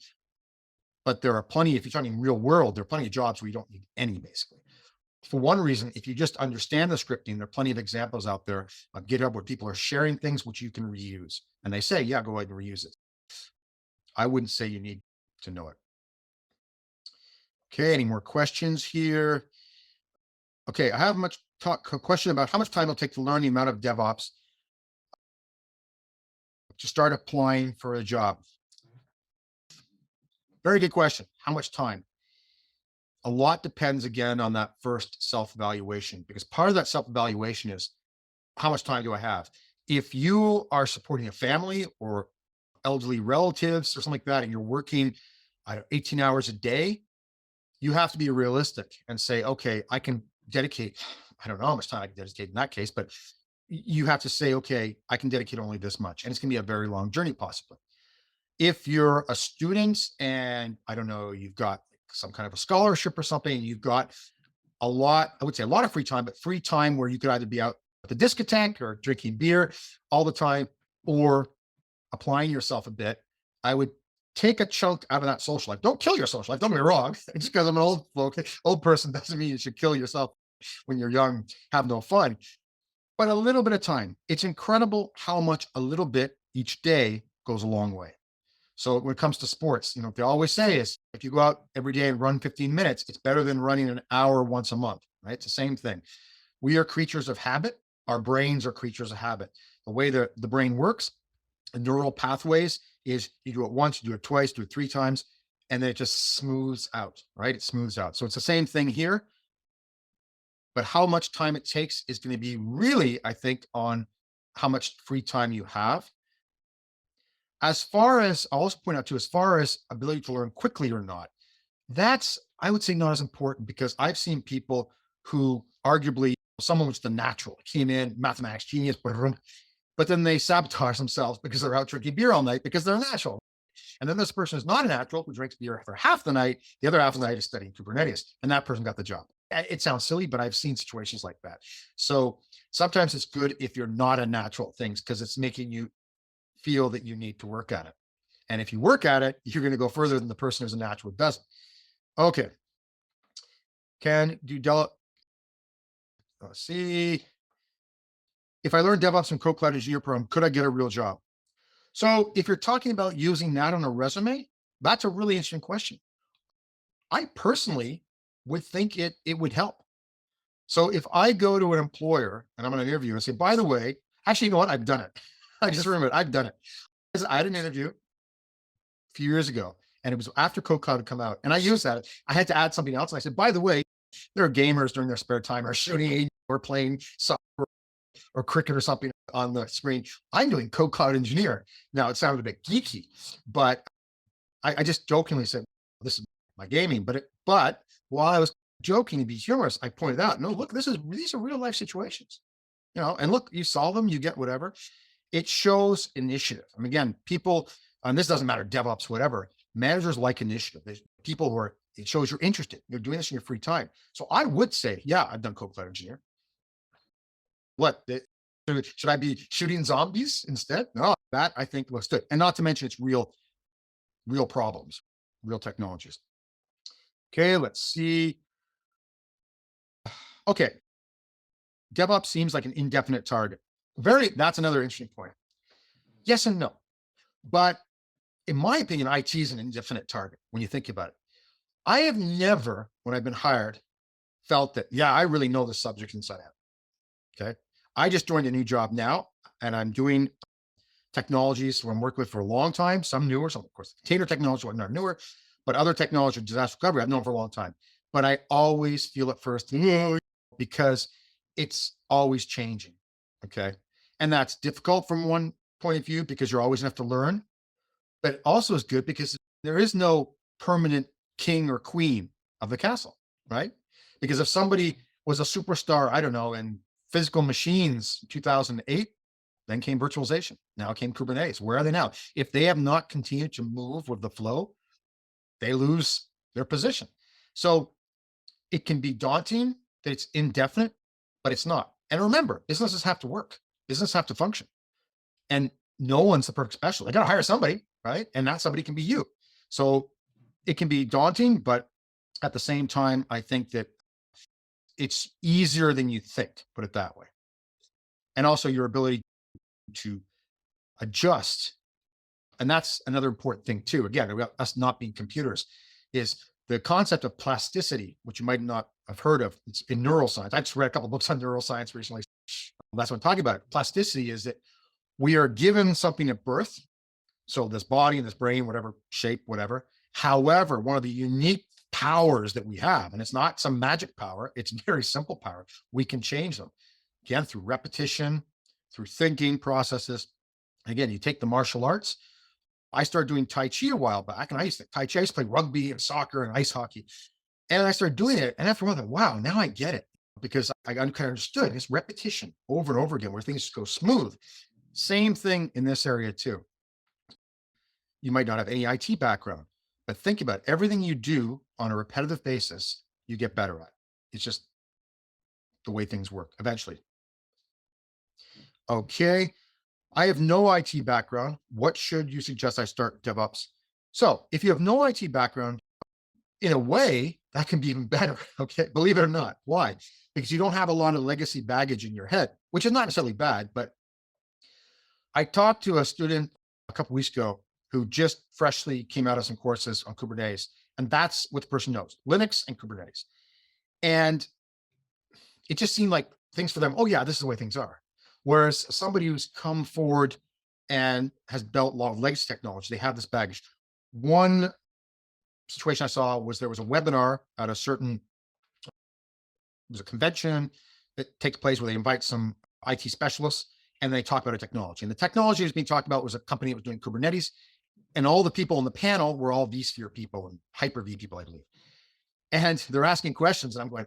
But there are plenty, if you're talking real world, there are plenty of jobs where you don't need any, basically. For one reason, if you just understand the scripting, there are plenty of examples out there on GitHub where people are sharing things which you can reuse. And they say, yeah, go ahead and reuse it. I wouldn't say you need to know it. Okay, any more questions here? Okay, I have a question about how much time it'll take to learn the amount of DevOps to start applying for a job. Very good question. How much time? A lot depends, again, on that first self-evaluation, because part of that self-evaluation is how much time do I have? If you are supporting a family or elderly relatives or something like that, and you're working 18 hours a day, you have to be realistic and say, okay, I can dedicate, I don't know how much time I can dedicate in that case, but you have to say, okay, I can dedicate only this much. And it's going to be a very long journey, possibly. If you're a student and I don't know, you've got some kind of a scholarship or something, you've got a lot, I would say a lot of free time, but free time where you could either be out at the discotheque or drinking beer all the time or applying yourself a bit, I would take a chunk out of that social life. Don't kill your social life. Don't get me wrong. Just because I'm an old person doesn't mean you should kill yourself when you're young, have no fun. But a little bit of time. It's incredible how much a little bit each day goes a long way. So when it comes to sports, what they always say is if you go out every day and run 15 minutes, it's better than running an hour once a month, right? It's the same thing. We are creatures of habit. Our brains are creatures of habit. The way the brain works, the neural pathways is you do it once, you do it twice, do it 3 times, and then it just smooths out, right? It smooths out. So it's the same thing here, but how much time it takes is going to be really, I think, on how much free time you have. As far as I'll also point out too, as far as ability to learn quickly or not, that's, I would say, not as important, because I've seen people who arguably someone was the natural came in, mathematics genius, but then they sabotage themselves because they're out drinking beer all night because they're natural. And then this person is not a natural who drinks beer for half the night. The other half of the night is studying Kubernetes, and that person got the job. It sounds silly, but I've seen situations like that. So sometimes it's good if you're not a natural at things, because it's making you feel that you need to work at it. And if you work at it, you're going to go further than the person who's a natural who doesn't. Okay. Can do let's see. If I learned DevOps and KodeKloud Engineer program, could I get a real job? So if you're talking about using that on a resume, that's a really interesting question. I personally would think it would help. So if I go to an employer and I'm on an interview and say, by the way, actually, you know what? I've done it. I just remembered I've done it. I had an interview a few years ago, and it was after KodeKloud had come out, and I used that. I had to add something else. And I said, by the way, there are gamers during their spare time are shooting or playing soccer or cricket or something on the screen. I'm doing KodeKloud Engineer. Now, it sounded a bit geeky, but I just jokingly said, this is my gaming. But while I was joking to be humorous, I pointed out, no, look, these are real life situations, and look, you solve them, you get whatever. It shows initiative. I mean, again, people, and this doesn't matter, DevOps, whatever, managers like initiative. There's people who are, it shows you're interested. You're doing this in your free time. So I would say, yeah, I've done KodeKloud Engineer. What? Should I be shooting zombies instead? No, that I think looks good. And not to mention it's real problems, real technologies. Okay, let's see. Okay. DevOps seems like an indefinite target. That's another interesting point. Yes and no. But in my opinion, IT is an indefinite target when you think about it. I have never, when I've been hired, felt that, yeah, I really know the subject inside out. Okay. I just joined a new job now, and I'm doing technologies where I'm working with for a long time, some newer, some, of course, container technology, not newer, but other technology, disaster recovery, I've known for a long time. But I always feel at first, because it's always changing. Okay. And that's difficult from one point of view because you're always going to have to learn, but also is good because there is no permanent king or queen of the castle, right? Because if somebody was a superstar, I don't know, in physical machines 2008, then came virtualization. Now came Kubernetes. Where are they now? If they have not continued to move with the flow, they lose their position. So it can be daunting that it's indefinite, but it's not. And remember, businesses have to work. Businesses have to function. And no one's the perfect specialist. I got to hire somebody, right? And that somebody can be you. So it can be daunting, but at the same time, I think that it's easier than you think, put it that way. And also your ability to adjust. And that's another important thing too. Again, about us not being computers, is the concept of plasticity, which you might not have heard of. It's in neuroscience. I just read a couple of books on neuroscience recently. That's what I'm talking about. Plasticity is that we are given something at birth. So this body and this brain, whatever shape, whatever. However, one of the unique powers that we have, and it's not some magic power, it's very simple power. We can change them. Again, through repetition, through thinking processes. Again, you take the martial arts. I started doing Tai Chi a while back, and I used to play rugby and soccer and ice hockey. And I started doing it. And after a while, I thought, wow, now I get it, because I kind of understood it's repetition over and over again where things just go smooth. Same thing in this area too. You might not have any IT background, but think about it. Everything you do on a repetitive basis, you get better at. It's just the way things work eventually. Okay. I have no IT background. What should you suggest I start DevOps? So if you have no IT background, in a way, that can be even better. Okay. Believe it or not. Why? Because you don't have a lot of legacy baggage in your head, which is not necessarily bad, but I talked to a student a couple of weeks ago who just freshly came out of some courses on Kubernetes. And that's what the person knows, Linux and Kubernetes. And it just seemed like things for them, oh yeah, this is the way things are. Whereas somebody who's come forward and has built a lot of legacy technology, they have this baggage. One situation I saw was there was a webinar at a certain, it was a convention that takes place where they invite some IT specialists and they talk about a technology. And the technology that was being talked about was a company that was doing Kubernetes. And all the people on the panel were all vSphere people and Hyper-V people, I believe. And they're asking questions and I'm going,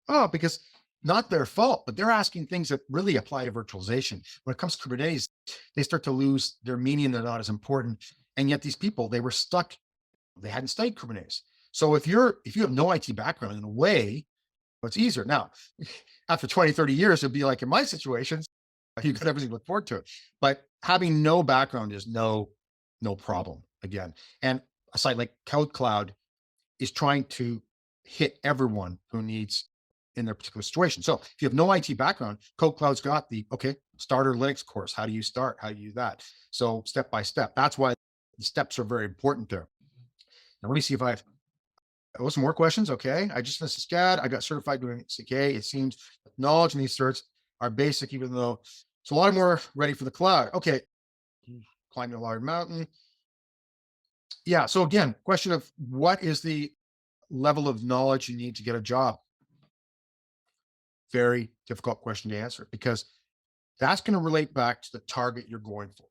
oh, because not their fault, but they're asking things that really apply to virtualization. When it comes to Kubernetes, they start to lose their meaning. They're not as important. And yet these people, they were stuck. They hadn't studied Kubernetes. So if you have no IT background, in a way, it's easier. Now, after 20, 30 years, it'd be like in my situation, you got everything to look forward to it. But having no background is no problem again. And a site like KodeKloud is trying to hit everyone who needs in their particular situation. So if you have no IT background, KodeKloud's got the, okay, starter Linux course. How do you start? How do you do that? So step by step. That's why the steps are very important there. Now let me see if I've some more questions. Okay. I just finished SCAD. I got certified doing CK. It seems knowledge in these certs are basic, even though it's a lot more ready for the cloud. Okay. Climbing a large mountain. Yeah. So again, question of what is the level of knowledge you need to get a job? Very difficult question to answer because that's going to relate back to the target you're going for.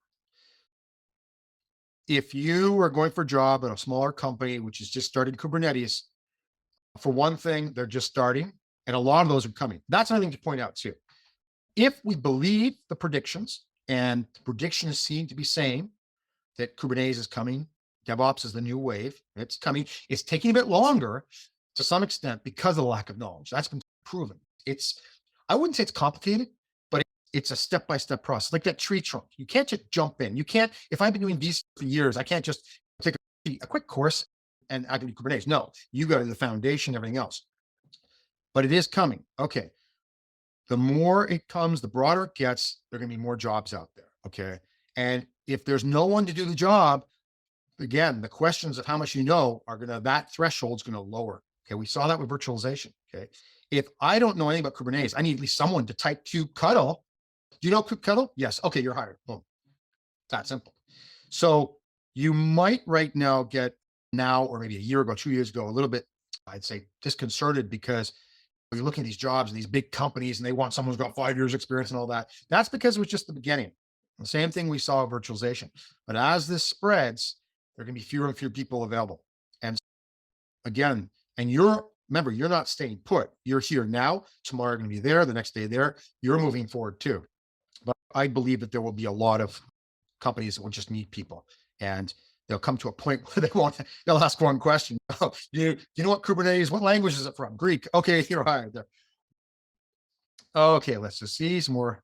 If you are going for a job at a smaller company, which is just starting Kubernetes, for one thing, they're just starting, and a lot of those are coming. That's another thing to point out too. If we believe the predictions, and the predictions seem to be saying that Kubernetes is coming, DevOps is the new wave, it's coming, it's taking a bit longer to some extent because of the lack of knowledge. That's been proven. I wouldn't say it's complicated, but it's a step-by-step process, like that tree trunk. You can't just jump in. You can't, if I've been doing these for years, I can't just take a quick course and I can do Kubernetes. No, you got to do the foundation, everything else. But it is coming. Okay. The more it comes, the broader it gets, there are going to be more jobs out there. Okay. And if there's no one to do the job, again, the questions of how much you know are going to, that threshold is going to lower. Okay. We saw that with virtualization. Okay. If I don't know anything about Kubernetes, I need at least someone to type kubectl. Do you know kubectl? Yes. Okay. You're hired. Boom. That simple. So you might right now get now, or maybe a year ago, 2 years ago, a little bit, I'd say disconcerted because you're looking at these jobs and these big companies and they want someone who's got 5 years experience and all that. That's because it was just the beginning. The same thing we saw with virtualization. But as this spreads, there are going to be fewer and fewer people available. And again, and remember, you're not staying put. You're here now. Tomorrow you're going to be there. The next day there. You're moving forward too. But I believe that there will be a lot of companies that will just need people, and they'll come to a point where they'll ask one question. Oh, you know what Kubernetes? What language is it from? Greek. Okay, you're hired there. Okay, let's just see some more.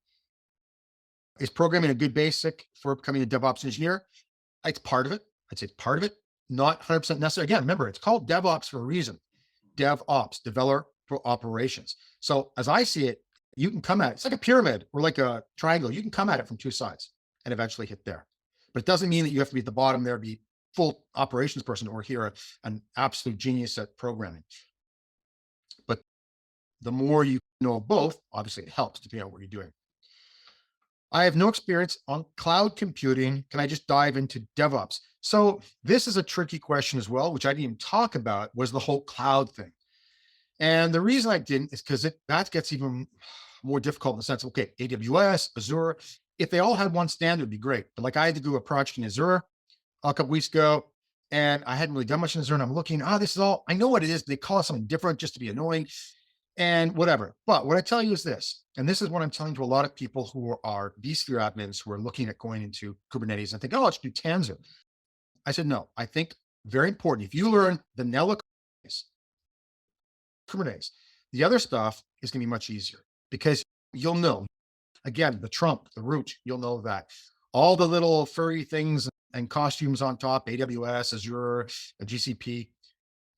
Is programming a good basic for becoming a DevOps engineer? It's part of it. I'd say it's part of it. Not 100% necessary. Again, remember, it's called DevOps for a reason. DevOps, developer operations. So as I see it, you can come at it. It's like a pyramid or like a triangle. You can come at it from two sides and eventually hit there. But it doesn't mean that you have to be at the bottom there, be full operations person, or here an absolute genius at programming. But the more you know both, obviously it helps depending on what you're doing. I have no experience on cloud computing. Can I just dive into DevOps? So this is a tricky question as well, which I didn't even talk about, was the whole cloud thing. And the reason I didn't is because that gets even more difficult in the sense of, okay, AWS, Azure, if they all had one standard, it'd be great. But like I had to do a project in Azure a couple weeks ago, and I hadn't really done much in Azure, and I'm looking, this is all, I know what it is. They call it something different just to be annoying and whatever. But what I tell you is this, and this is what I'm telling to a lot of people who are vSphere admins who are looking at going into Kubernetes and think, oh, let's do Tanzu. I said, no, I think very important. If you learn vanilla Kubernetes, the other stuff is going to be much easier because you'll know, again, the trunk, the root, you'll know that. All the little furry things and costumes on top, AWS, Azure, GCP,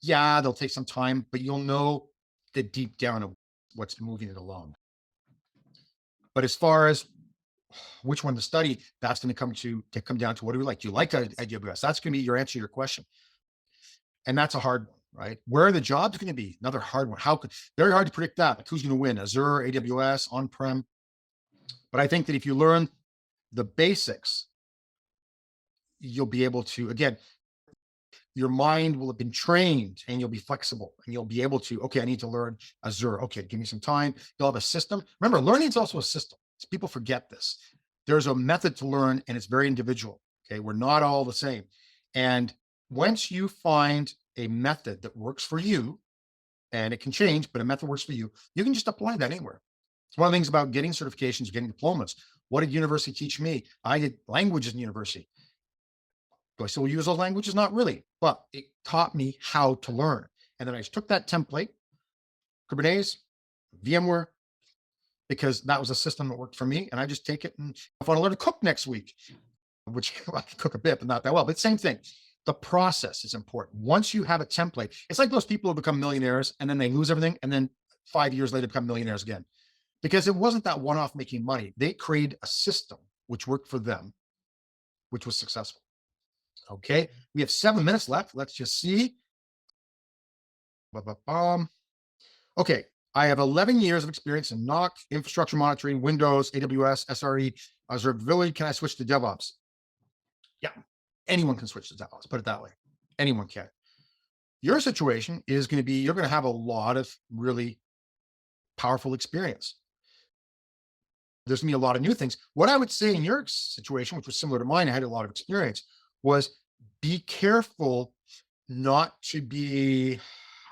yeah, they'll take some time, but you'll know the deep down of what's moving it along. But as far as which one to study, that's going to come down to what do we like? Do you like AWS? That's going to be your answer to your question. And that's a hard one, right? Where are the jobs going to be? Another hard one. Very hard to predict that. Like who's going to win? Azure, AWS, on-prem. But I think that if you learn the basics, you'll be able to, again, your mind will have been trained and you'll be flexible and you'll be able to, okay, I need to learn Azure. Okay, give me some time. You'll have a system. Remember, learning is also a system. People forget this. There's a method to learn and it's very individual. Okay, we're not all the same. And once you find a method that works for you, and it can change, but a method works for you, you can just apply that anywhere. It's one of the things about getting certifications, getting diplomas. What did university teach me? I did languages in university. Do I still use those languages? Not really, but it taught me how to learn. And then I just took that template, Kubernetes, VMware, because that was a system that worked for me. And I just take it. And if I want to learn to cook next week, which I can cook a bit, but not that well, but same thing. The process is important. Once you have a template, it's like those people who become millionaires and then they lose everything. And then 5 years later, become millionaires again, because it wasn't that one-off making money. They created a system which worked for them, which was successful. Okay. We have 7 minutes left. Let's just see. Okay. I have 11 years of experience in NOC, infrastructure monitoring, Windows, AWS, SRE, observability. Can I switch to DevOps? Yeah. Anyone can switch to DevOps, put it that way. Anyone can. Your situation is going to be, you're going to have a lot of really powerful experience. There's going to be a lot of new things. What I would say in your situation, which was similar to mine, I had a lot of experience, was be careful not to be,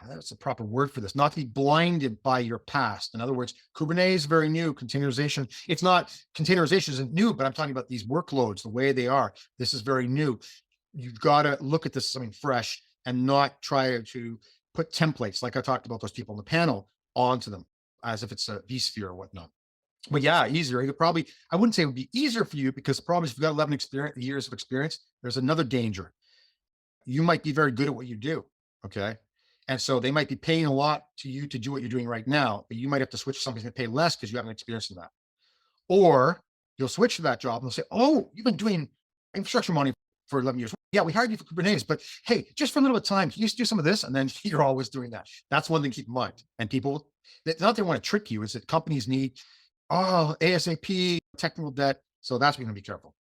that's the proper word for this, not to be blinded by your past. In other words, Kubernetes is very new, containerization. Containerization isn't new, but I'm talking about these workloads, the way they are. This is very new. You've got to look at this as something fresh and not try to put templates, like I talked about those people on the panel, onto them as if it's a vSphere or whatnot. But yeah, easier. I wouldn't say it would be easier for you, because the problem is if you've got 11 years of experience, there's another danger. You might be very good at what you do. Okay. And so they might be paying a lot to you to do what you're doing right now, but you might have to switch to something that pay less because you haven't experienced in that. Or you'll switch to that job and they'll say, oh, you've been doing infrastructure money for 11 years. Yeah, we hired you for Kubernetes, but hey, just for a little bit of time, can you just do some of this? And then you're always doing that. That's one thing to keep in mind. And people, not that they want to trick you, is that companies need, ASAP, technical debt. So that's what you're going to be careful.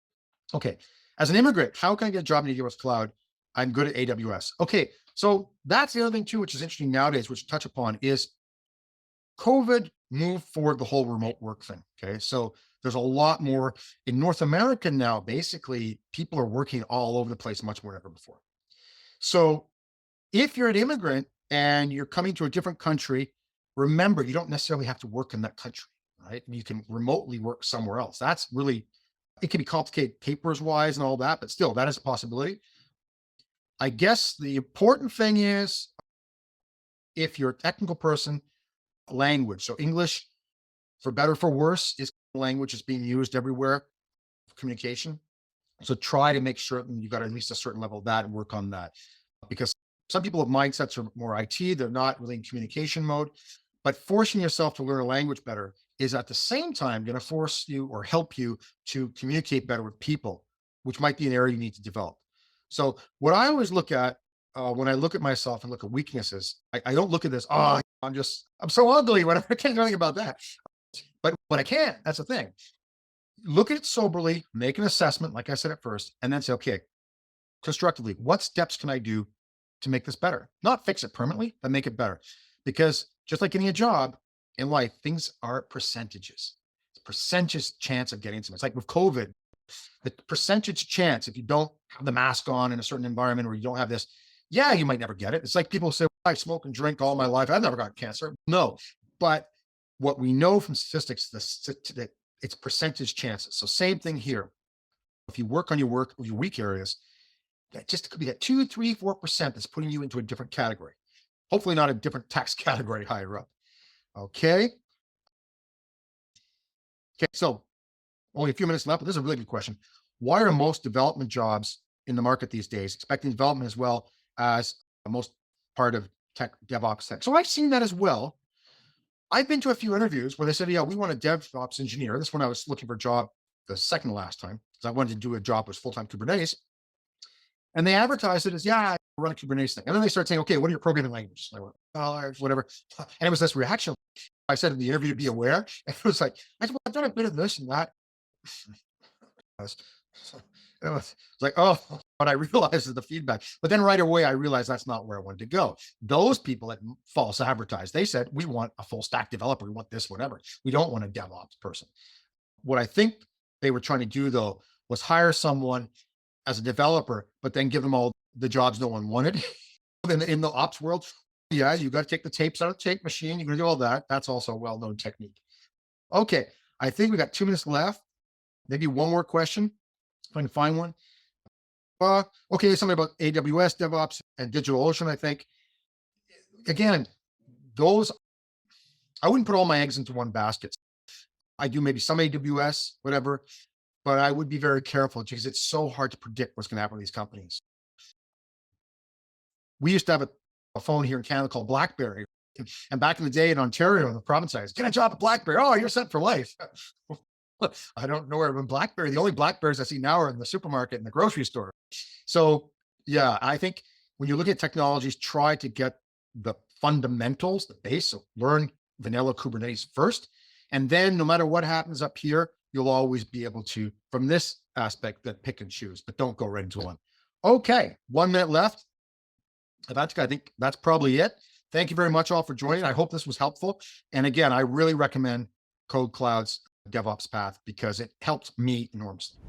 Okay. As an immigrant, how can I get a job in AWS cloud? I'm good at AWS. Okay. So that's the other thing too, which is interesting nowadays, which touch upon, is COVID moved forward the whole remote work thing. Okay. So there's a lot more in North America now. Basically, people are working all over the place much more than ever before. So if you're an immigrant and you're coming to a different country, remember, you don't necessarily have to work in that country, right? You can remotely work somewhere else. That's really, it can be complicated papers wise and all that, but still that is a possibility. I guess the important thing is, if you're a technical person, language. So English, for better or for worse, is language is being used everywhere for communication. So try to make sure that you've got at least a certain level of that and work on that, because some people have mindsets are more IT. They're not really in communication mode, but forcing yourself to learn a language better is at the same time going to force you or help you to communicate better with people, which might be an area you need to develop. So what I always look at when I look at myself and look at weaknesses, I don't look at this, I'm so ugly, whatever. I can't do anything about that. But I can, that's the thing. Look at it soberly, make an assessment, like I said at first, and then say, okay, constructively, what steps can I do to make this better? Not fix it permanently, but make it better. Because just like getting a job in life, things are percentages. It's percentage chance of getting something. It's like with COVID, the percentage chance, if you don't have the mask on in a certain environment or you don't have this, yeah, you might never get it. It's like people say, I smoke and drink all my life, I've never got cancer. No, but what we know from statistics, that it's percentage chances. So same thing here. If you work on your weak areas, that just could be that 2, 3, 4% that's putting you into a different category. Hopefully not a different tax category higher up. Okay. Okay. So only a few minutes left, but this is a really good question. Why are most development jobs in the market these days expecting development as well as most part of tech, DevOps tech? So I've seen that as well. I've been to a few interviews where they said, yeah, we want a DevOps engineer. This one I was looking for a job the second to last time, because I wanted to do a job that was full-time Kubernetes. And they advertised it as, yeah, I run a Kubernetes thing. And then they start saying, okay, what are your programming languages? I went, oh, whatever. And it was this reaction. I said in the interview to be aware. And it was like, I've done a bit of this and that. It was like, oh, but I realized the feedback. But then right away, I realized that's not where I wanted to go. Those people that false advertised, they said, we want a full stack developer. We want this, whatever. We don't want a DevOps person. What I think they were trying to do, though, was hire someone as a developer, but then give them all the jobs no one wanted. In the ops world, yeah, you got to take the tapes out of the tape machine. You're going to do all that. That's also a well-known technique. Okay, I think we got 2 minutes left. Maybe one more question, if I can find one. Okay, something about AWS, DevOps, and DigitalOcean, I think. Again, those, I wouldn't put all my eggs into one basket. I do maybe some AWS, whatever, but I would be very careful because it's so hard to predict what's going to happen with these companies. We used to have a phone here in Canada called BlackBerry. And back in the day in Ontario, in the province, I was, get a job at BlackBerry. Oh, you're set for life. I don't know where BlackBerry, the only BlackBerries I see now are in the supermarket and the grocery store. So yeah, I think when you look at technologies, try to get the fundamentals, the base, so learn vanilla Kubernetes first. And then no matter what happens up here, you'll always be able to, from this aspect, that pick and choose, but don't go right into one. Okay, 1 minute left. I think that's probably it. Thank you very much all for joining. I hope this was helpful. And again, I really recommend KodeKloud's DevOps path because it helped me enormously.